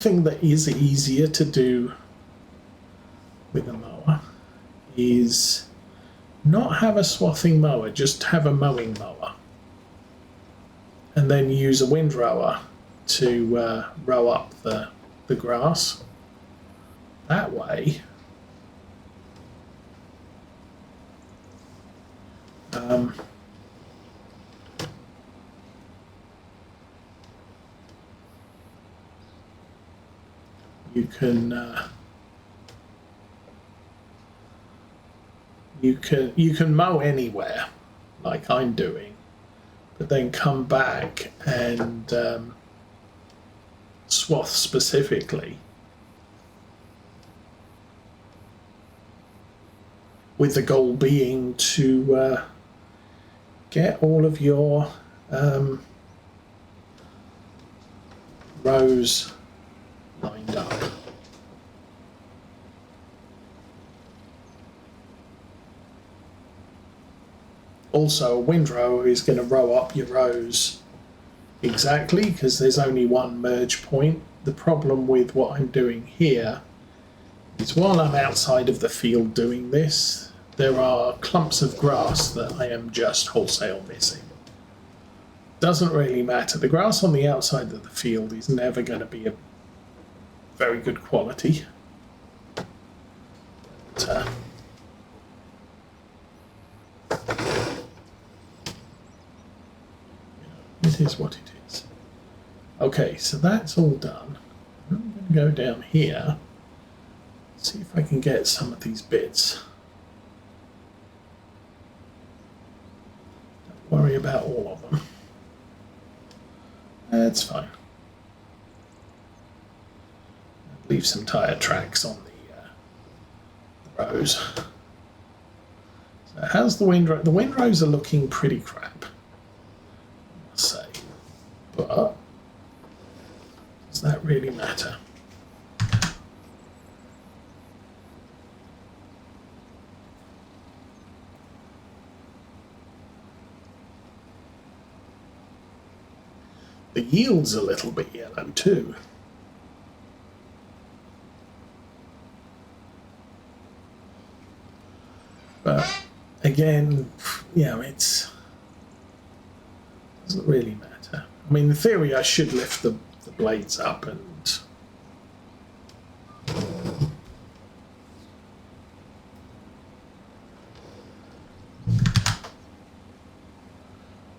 thing that is easier to do with a mower is not have a swathing mower, just have a mowing mower, and then use a windrower to row up the grass. That way, you can mow anywhere, like I'm doing, but then come back and swath specifically, with the goal being to get all of your rows lined up. Also, a windrower is going to row up your rows exactly, because there's only one merge point. The problem with what I'm doing here is, while I'm outside of the field doing this, there are clumps of grass that I am just wholesale missing. Doesn't really matter. The grass on the outside of the field is never going to be a very good quality. But, it is what it is. Okay, so that's all done. I'm going to go down here, see if I can get some of these bits. Don't worry about all of them. That's fine. Leave some tyre tracks on the rows. So how's the windrow? The windrows are looking pretty crap, I must say. But does that really matter? The yield's a little bit yellow too. But again, you know, it doesn't really matter. I mean, in theory, I should lift the blades up and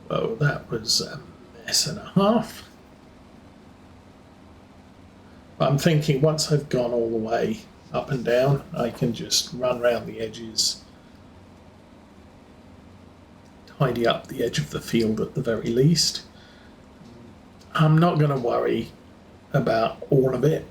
oh, that was a mess and a half. But I'm thinking once I've gone all the way up and down, I can just run around the edges, tidy up the edge of the field at the very least. I'm not going to worry about all of it.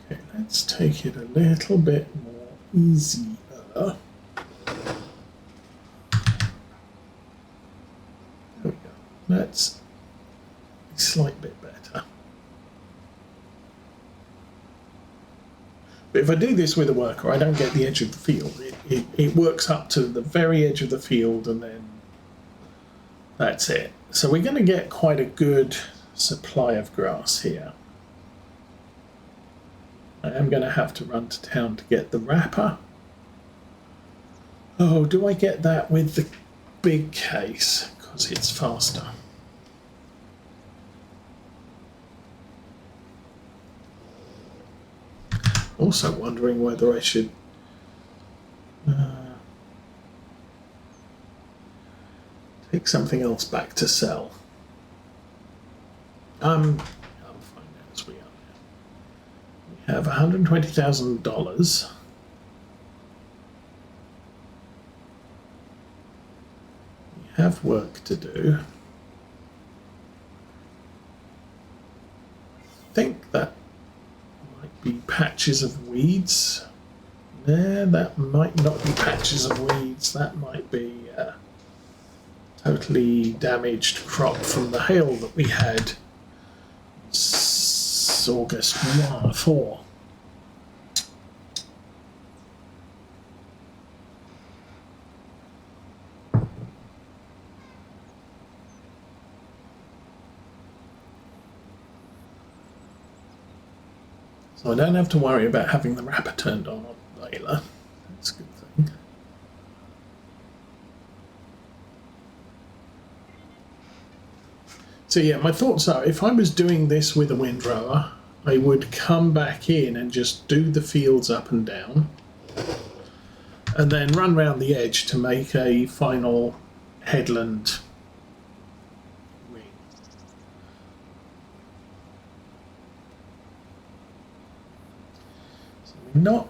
Okay, let's take it a little bit more easier. There we go. That's a slight bit better. But if I do this with a worker, I don't get the edge of the field. It works up to the very edge of the field and then that's it. So we're going to get quite a good supply of grass here. I am going to have to run to town to get the wrapper. Oh, do I get that with the big case? Because it's faster. Also wondering whether I should take something else back to sell. I'll find out as we are now. We have $120,000. We have work to do. I think that might be patches of weeds. There, that might not be patches of weeds. That might be totally damaged crop from the hail that we had August 4. So I don't have to worry about having the wrapper turned on Layla. That's a good thing. So yeah, my thoughts are, if I was doing this with a windrower, I would come back in and just do the fields up and down, and then run round the edge to make a final headland ring. So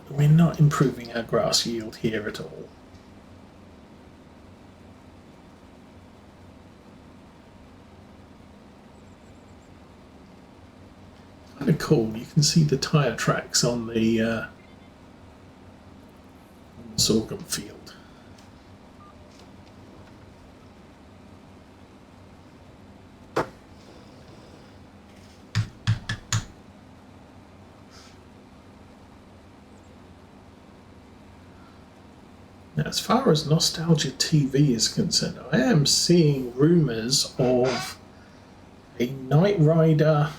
we're not improving our grass yield here at all. Kind of cool. You can see the tyre tracks on the sorghum field. Now, as far as Nostalgia TV is concerned, I am seeing rumours of a Knight Rider.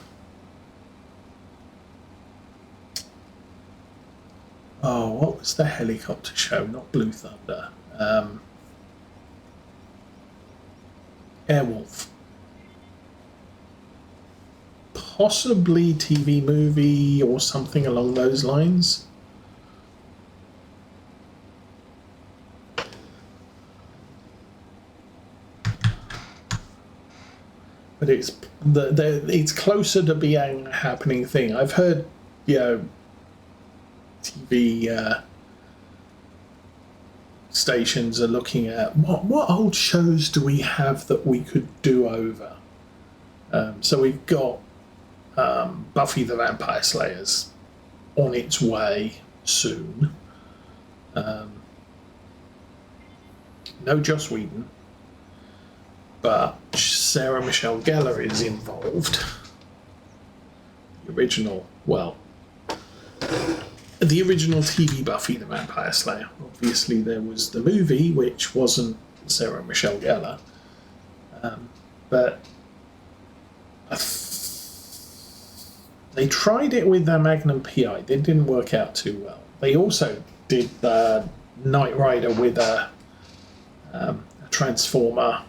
Oh, what was the helicopter show? Not Blue Thunder. Airwolf. Possibly TV movie or something along those lines. But it's closer to being a happening thing. I've heard, TV stations are looking at what old shows do we have that we could do over. So we've got Buffy the Vampire Slayers on its way soon. No Joss Whedon, but Sarah Michelle Gellar is involved. The original TV Buffy the Vampire Slayer. Obviously, there was the movie, which wasn't Sarah Michelle Gellar, but they tried it with their Magnum PI. It didn't work out too well. They also did the Knight Rider with a Transformer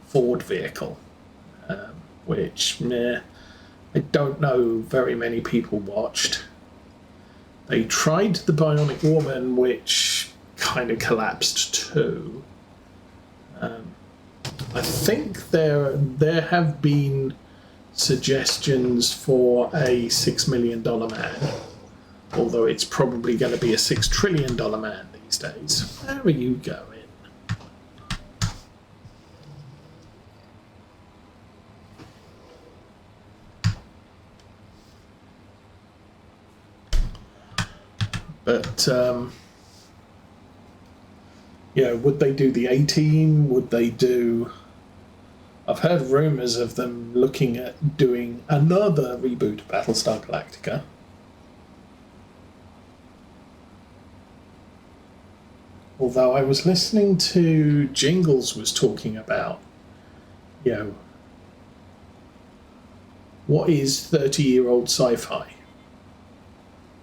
Ford vehicle, which I don't know very many people watched. They tried the Bionic Woman, which kind of collapsed too. I think there have been suggestions for a $6 million man, although it's probably going to be a $6 trillion man these days. Where are you going? But, would they do the A-Team? Would they do... I've heard rumours of them looking at doing another reboot of Battlestar Galactica. Although I was listening to Jingles was talking about, what is 30-year-old sci-fi?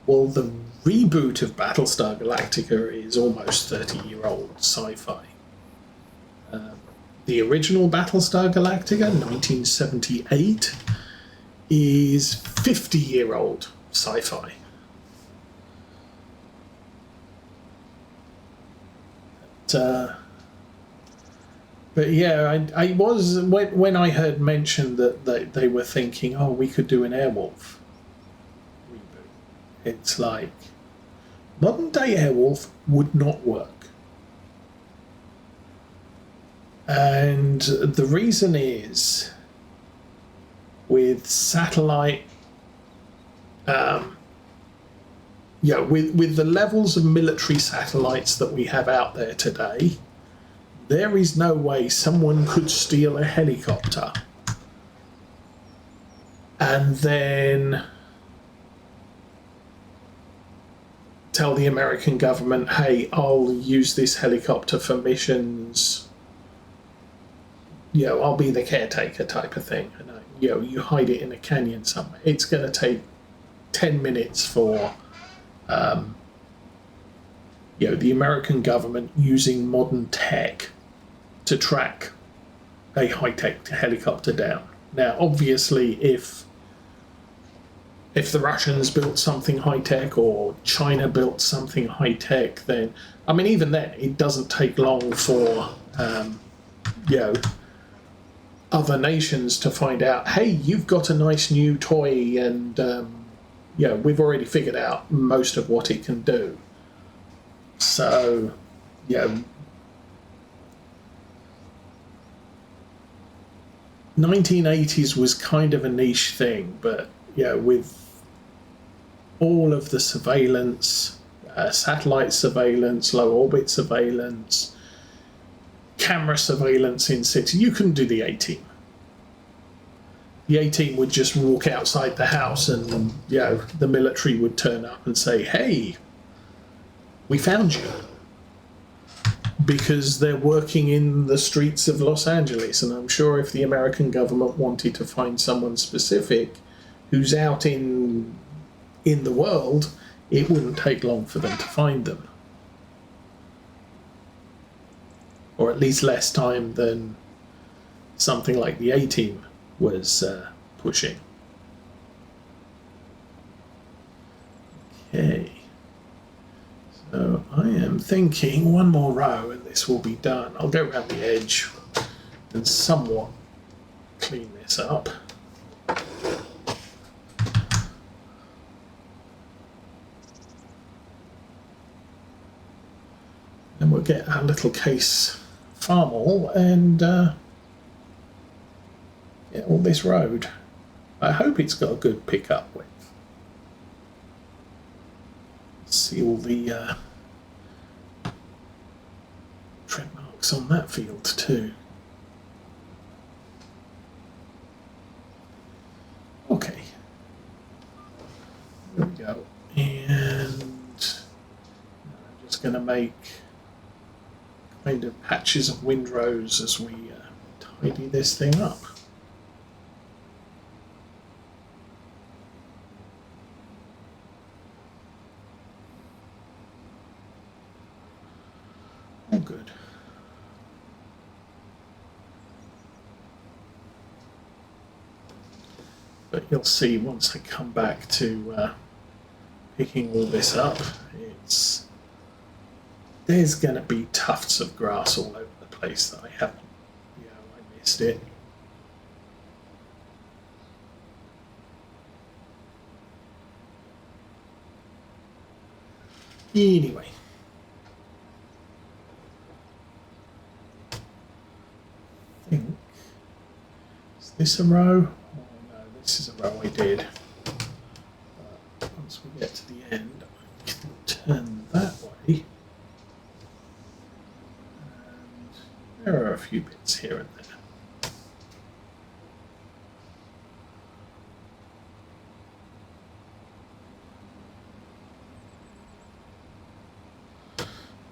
Well, the reboot of Battlestar Galactica is almost 30-year-old sci-fi. The original Battlestar Galactica, 1978, is 50-year-old sci-fi. But yeah, I was when I heard mentioned that they were thinking, oh, we could do an Airwolf reboot. It's like modern day Airwolf would not work. And the reason is, with satellite, with the levels of military satellites that we have out there today, there is no way someone could steal a helicopter and then tell the American government, hey, I'll use this helicopter for missions. I'll be the caretaker type of thing. And, you hide it in a canyon somewhere. It's going to take 10 minutes for the American government using modern tech to track a high-tech helicopter down. Now, obviously, if the Russians built something high-tech or China built something high-tech, then, I mean, even then, it doesn't take long for, other nations to find out, hey, you've got a nice new toy, and, we've already figured out most of what it can do. So, 1980s was kind of a niche thing, but with all of the surveillance, satellite surveillance, low orbit surveillance, camera surveillance in situ, you couldn't do the A-Team. The A-Team would just walk outside the house and the military would turn up and say, hey, we found you. Because they're working in the streets of Los Angeles, and I'm sure if the American government wanted to find someone specific who's out in the world, it wouldn't take long for them to find them. Or at least less time than something like the A-Team was pushing. Okay. So I am thinking one more row and this will be done. I'll go around the edge and somewhat clean this up. Then we'll get our little case farm all and get all this road. I hope it's got a good pickup width. See all the tread marks on that field too. Okay, there we go. And I'm just going to make kind of patches of windrows as we tidy this thing up. All good. But you'll see once I come back to picking all this up, there's going to be tufts of grass all over the place that I haven't, I missed it. Anyway. Is this a row? Oh no, this is a row I did. But once we get to the end, I can turn that way. And there are a few bits here and there.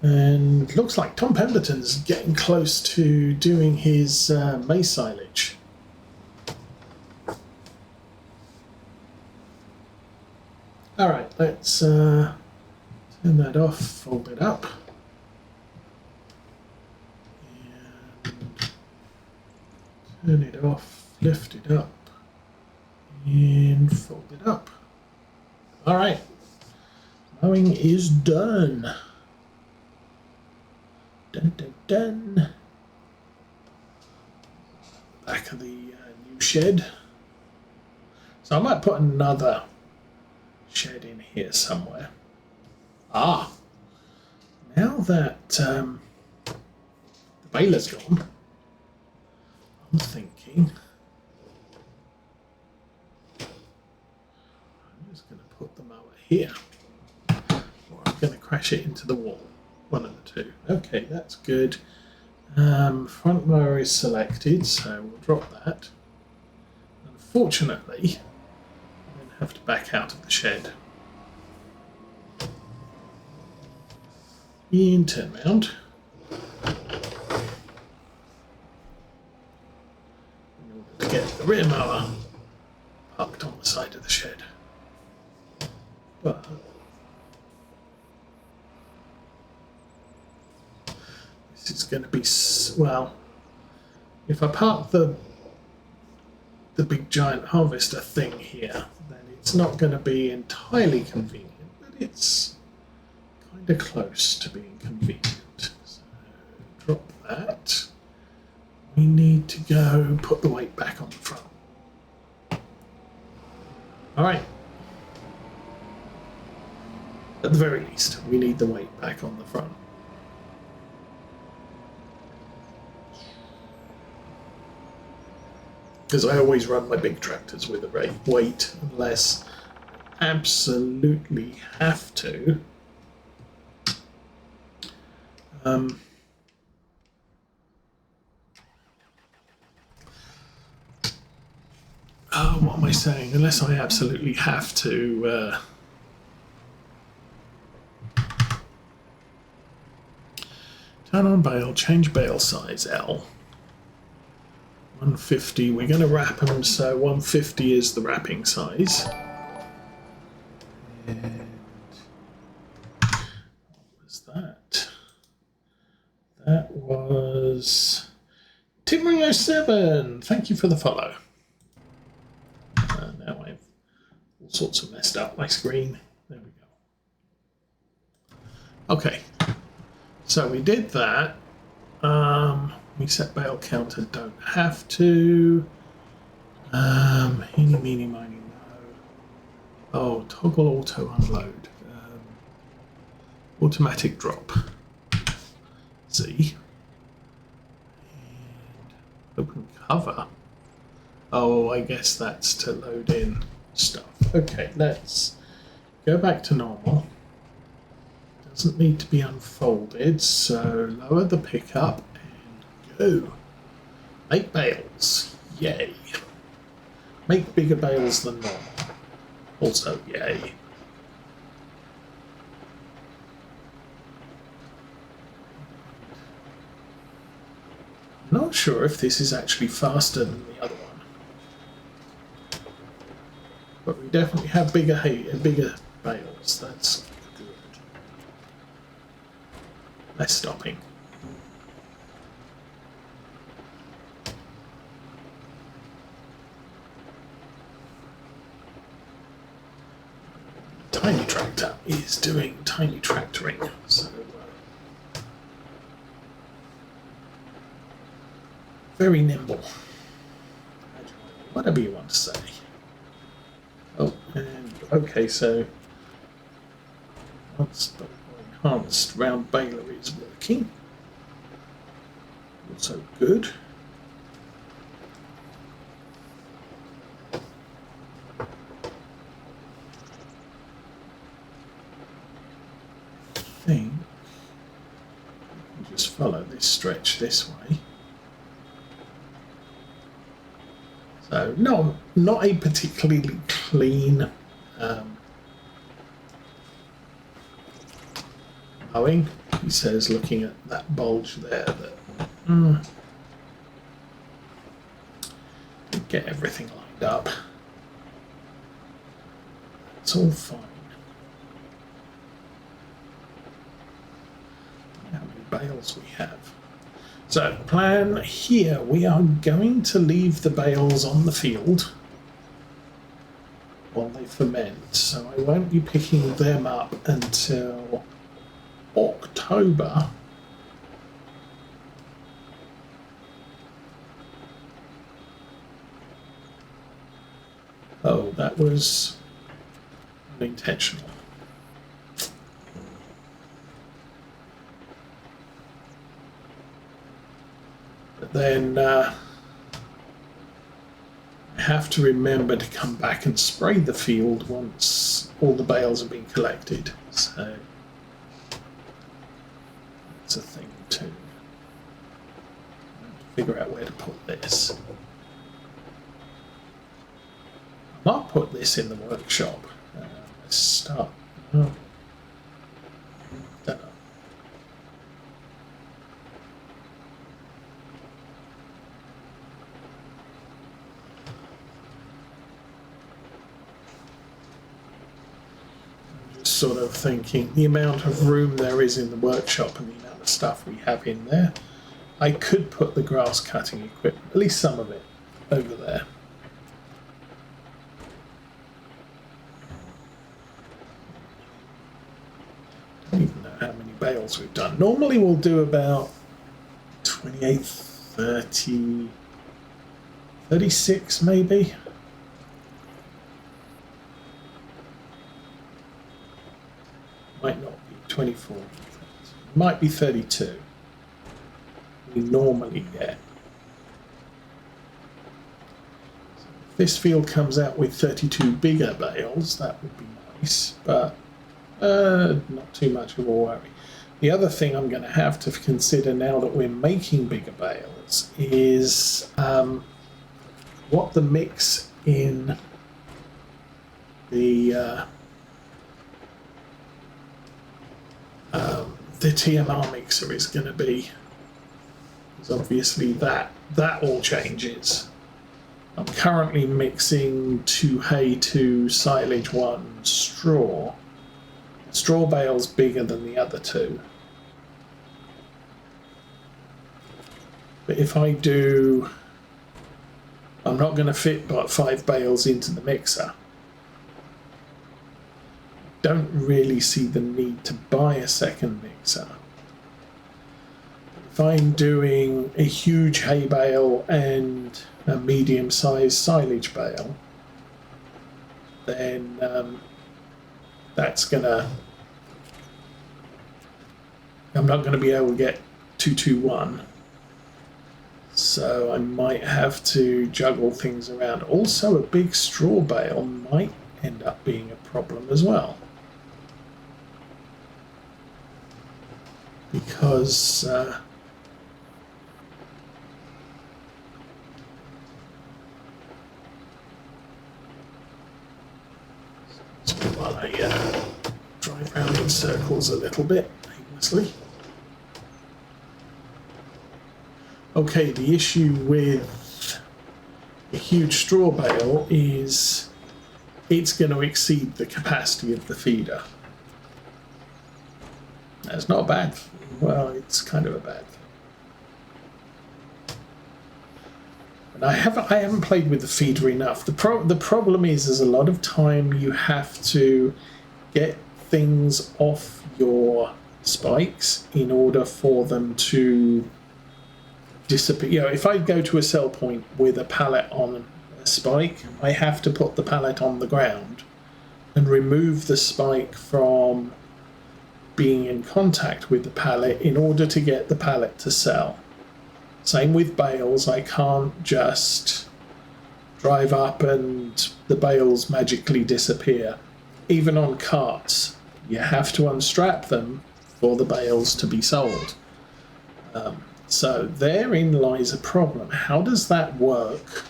And looks like Tom Pemberton's getting close to doing his maize silage. All right, let's turn that off, fold it up, and turn it off, lift it up, and fold it up. All right, mowing is done. Dun, dun, dun. Back of the new shed. So I might put another shed in here somewhere. Ah, now that the baler's gone, I'm thinking I'm just going to put the mower here, or I'm going to crash it into the wall. One of the two. Okay, that's good. Front mower is selected, so we'll drop that. Unfortunately, I'm going to have to back out of the shed. In turn round. In order to get the rear mower parked on the side of the shed. But this is going to be, well, if I park the big giant harvester thing here, then it's not going to be entirely convenient, but it's kind of close to being convenient. So drop that. We need to go put the weight back on the front. All right. At the very least, we need the weight back on the front. Because I always run my big tractors with a weight unless I absolutely have to. What am I saying? Unless I absolutely have to turn on bale, change bale size L. 150, we're going to wrap them, so 150 is the wrapping size. And what was that? That was Timring07. Thank you for the follow. Now I've all sorts of messed up my screen. There we go. Okay, so we did that. We set bale counter, don't have to. Eeny, meeny, miny, no. Oh, toggle auto unload. Automatic drop. Z. And open cover. Oh, I guess that's to load in stuff. Okay, let's go back to normal. Doesn't need to be unfolded, so lower the pickup and go. Make bales. Yay. Make bigger bales than normal. Also, yay. Not sure if this is actually faster than the other one. But we definitely have bigger bales. That's good. Less stopping. Tiny tractor is doing tiny tractoring, so very nimble. Whatever you want to say. Oh, and okay, so once the enhanced round baler is working, also good. I think we'll just follow this stretch this way. So not a particularly clean mowing. He says, looking at that bulge there, that didn't get everything lined up. It's all fine. How many bales we have? So, plan here, we are going to leave the bales on the field while they ferment, so I won't be picking them up until October. Oh, that was unintentional. But then I have to remember to come back and spray the field once all the bales have been collected. So that's a thing too. Figure out where to put this. I might put this in the workshop. Let's start. Oh. Don't know. sort of thinking the amount of room there is in the workshop and the amount of stuff we have in there, I could put the grass cutting equipment, at least some of it, over there. I don't even know how many bales we've done. Normally we'll do about 28, 30, 36 maybe. Might not be 24. Might be 32. We normally get. So if this field comes out with 32 bigger bales, that would be nice, but not too much of a worry. The other thing I'm going to have to consider now that we're making bigger bales is what the mix in the TMR mixer is going to be. Because obviously that all changes. I'm currently mixing 2 hay, 2 silage, 1 straw. Straw bale's bigger than the other 2. But if I do, I'm not going to fit but 5 bales into the mixer. Don't really see the need to buy a second mixer. If I'm doing a huge hay bale and a medium-sized silage bale, then that's gonna. I'm not going to be able to get 221, so I might have to juggle things around. Also, a big straw bale might end up being a problem as well, because while I drive around in circles a little bit aimlessly. Okay, the issue with a huge straw bale is it's going to exceed the capacity of the feeder. That's not bad. Well, it's kind of a bad thing. And I haven't played with the feeder enough. The problem is a lot of time you have to get things off your spikes in order for them to disappear. You know, if I go to a sell point with a pallet on a spike, I have to put the pallet on the ground and remove the spike from being in contact with the pallet in order to get the pallet to sell. Same with bales. I can't just drive up and the bales magically disappear. Even on carts, you have to unstrap them for the bales to be sold. So therein lies a problem. How does that work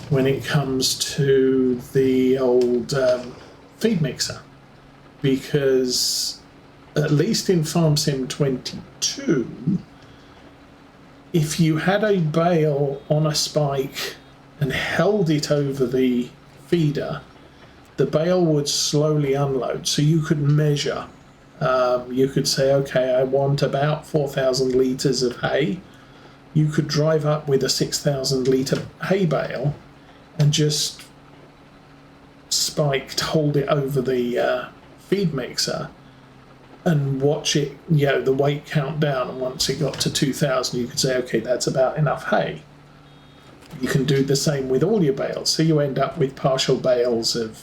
when it comes to the old feed mixer? Because at least in Farm Sim 22, if you had a bale on a spike and held it over the feeder, the bale would slowly unload. So you could measure. You could say, okay, I want about 4,000 litres of hay. You could drive up with a 6,000 litre hay bale and just hold it over the feed mixer and watch it, you know, the weight count down. And once it got to 2,000, you could say, okay, that's about enough hay. You can do the same with all your bales. So you end up with partial bales of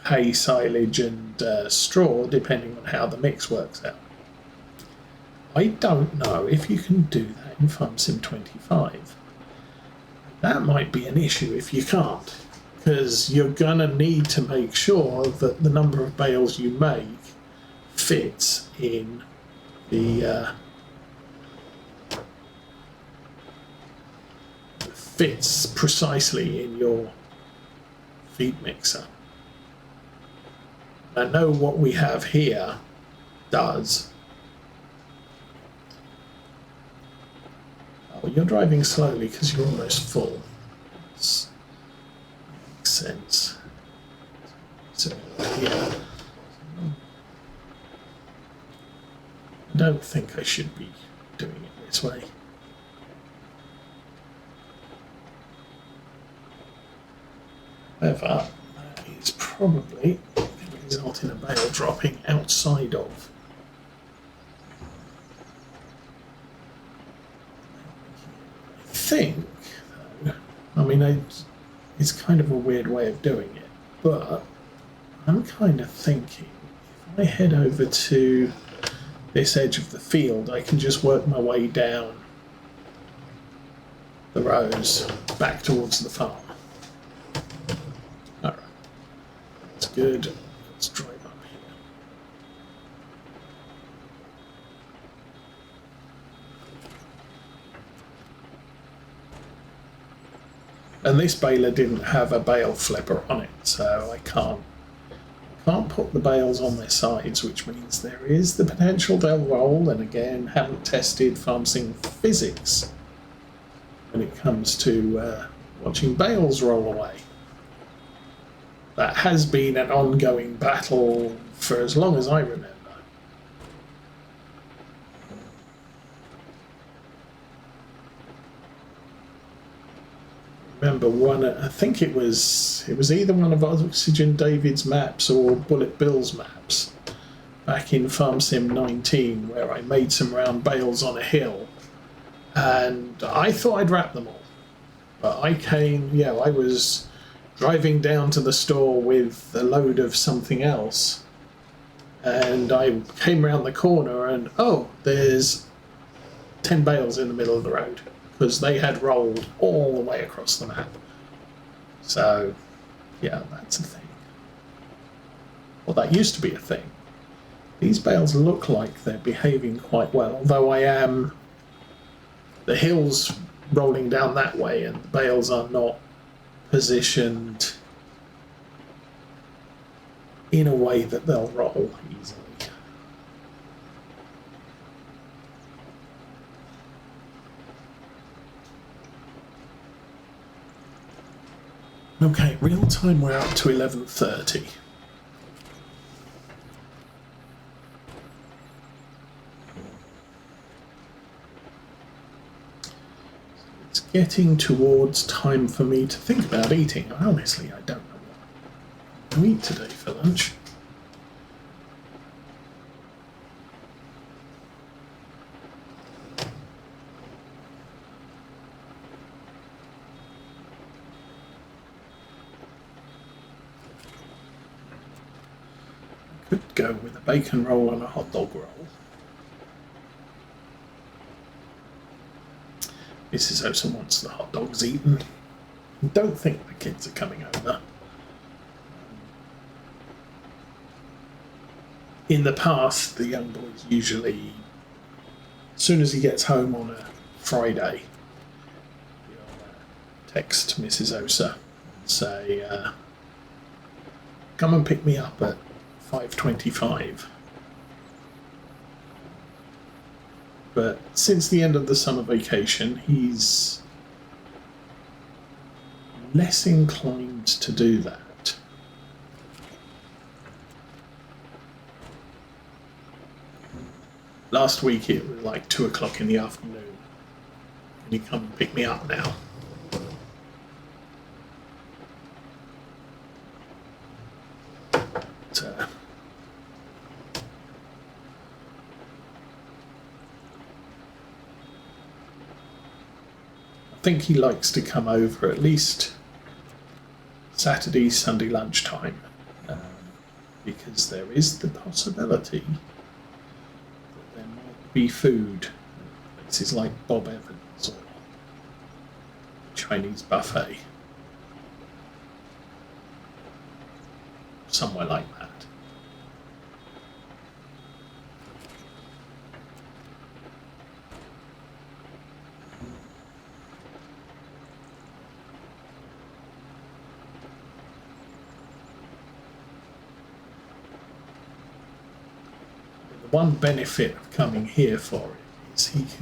hay, silage and straw, depending on how the mix works out. I don't know if you can do that in Farm Sim 25. That might be an issue if you can't, because you're going to need to make sure that the number of bales you make fits in the fits precisely in your feed mixer. I know what we have here does. Oh, you're driving slowly because you're almost full. That makes sense. So, yeah. don't think I should be doing it this way. However, that is probably going to result in a bale dropping outside of. I think, though, I mean, it's kind of a weird way of doing it, but I'm kind of thinking if I head over to this edge of the field, I can just work my way down the rows back towards the farm. Alright, that's good. Let's drive up here. And this baler didn't have a bale flipper on it, so I can't put the bales on their sides, which means there is the potential they'll roll, and again, haven't tested farm sim physics when it comes to watching bales roll away. That has been an ongoing battle for as long as I remember. Remember one, I think it was either one of Oxygen David's maps or Bullet Bill's maps back in Farm Sim 19, where I made some round bales on a hill, and I thought I'd wrap them all, but I was driving down to the store with a load of something else, and I came around the corner and there's 10 bales in the middle of the road, because they had rolled all the way across the map. So, yeah, that's a thing. Well, that used to be a thing. These bales look like they're behaving quite well, although the hill's rolling down that way and the bales are not positioned in a way that they'll roll easily. Okay, real time we're up to 11:30. It's getting towards time for me to think about eating. Honestly, I don't know what to eat today for lunch. Could go with a bacon roll and a hot dog roll. Mrs. Osa wants the hot dogs eaten. I don't think the kids are coming over. In the past, the young boys usually, as soon as he gets home on a Friday, he'll text Mrs. Osa and say, come and pick me up at 5:25. But since the end of the summer vacation, he's less inclined to do that. Last week it was like 2 o'clock in the afternoon. Can you come and pick me up now? But, I think he likes to come over at least Saturday, Sunday lunchtime, because there is the possibility that there might be food at places like Bob Evans or Chinese buffet, somewhere like that. One benefit of coming here for it is he can